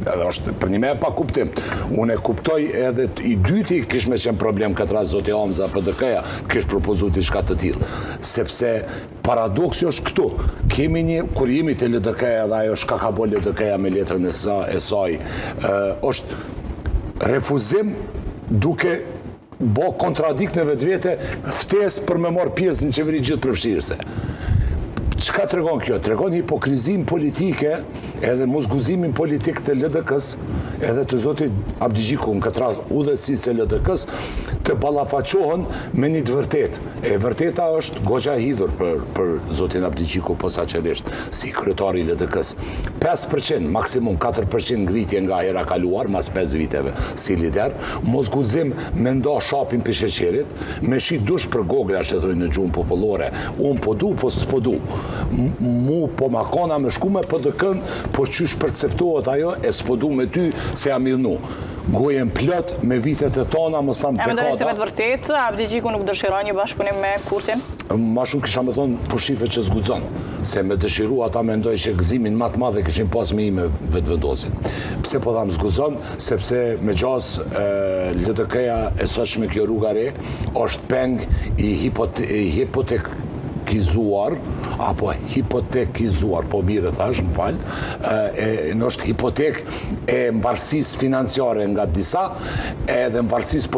Edhe është për një me pa kuptim. Unë e kuptoj edhe i dyti kish me qenë problem këtë rast zoti Hamza PDK-ja, kish propozu diçka të tillë. Sepse paradoksi është këtu. Kemi një, kur jemi të LDK-ja dhe ajo shka ka bo LDK-ja me letrën e saj, është refuzim duke bo kontradikt në vetë vete, ftes për me marë pjesë në qeveri gjithë përfshirëse. Çka tregon kjo? Tregon hipokrizim politike edhe mosguzimin politik të LDK-s edhe të zotit Abdi Gjiku në këtë rast udhëheqësisë së LDK-s të ballafaqohen me një të vërtetë. E vërteta është goxha e hidhur për zotin Abdi Gjiku posaçërisht si kryetari i LDK-s. 5%, maksimum 4% ngritje nga hera kaluar mas 5 viteve si lider, mosguzim me nda shapin për sheqerit, me shi dush për gogla që thojnë në gjuhën popullore, unë po du, po s'po du. Mu po makona me shku me PDK-n, po qysh perceptohet ajo, e s'po du me ty se jam idhnu. Gojen plot me vitet e tona, më sam dekada. E mendoj se me të vërtet, Abdi Gjiku nuk dëshiron një bashkëpunim me Kurtin? Ma shumë kisha me thonë për shife që zgudzon, se me dëshiru ata mendoj që gëzimin ma të madhe kishin pas me i me vetëvendosin. Pse po tham zgudzon? Sepse me gjas LDK-ja e sotshme kjo rruga re, është peng i hipotekizuar, apo hipotekizuar, po mire thash, më falë, në është hipotek e mbarësis financiare nga disa, edhe mbarësis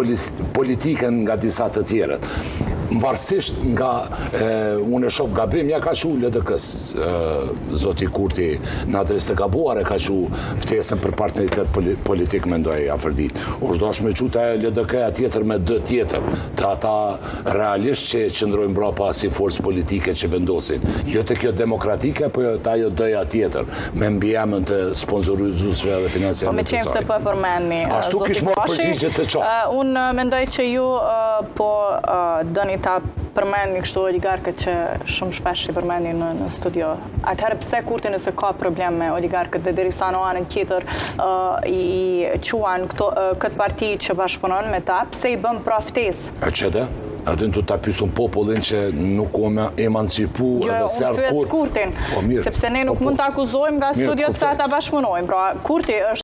politike nga disa të tjerët. Mbarësisht nga, unë e shoh gabim, ja ka shu LDK-s, zoti Kurti në adres të gabuar e ka shu ftesën për partneritet politik me ndoj afërdit. U shdosh me quta e LDK-ja tjetër me dë tjetër, të ata realisht që qëndrojnë brapa si forcë politike që vendosin. Jo të kjo demokratike, po ta jo dëja tjetër, me mbijemën të sponsorizusve dhe financiarët të saj. Po me qenë se po e përmendni, ashtu kish morë përgjigje të qartë. Unë mendoj që ju po dëni ta përmendni kështu oligarkët që shumë shpesh i përmendni në studio. Atëherë pse Kurti nëse ka problem me oligarkët dhe derisa në anën tjetër i quan këtë parti që bashkëpunon me ta, pse i bën pra ftesë? E qëtë? Adin të ta pysun popullin që nuk o me emancipu edhe sërë Kurtin, sepse ne nuk mund të akuzojmë nga studiot se ata bashkëpunojmë. Pra, Kurti është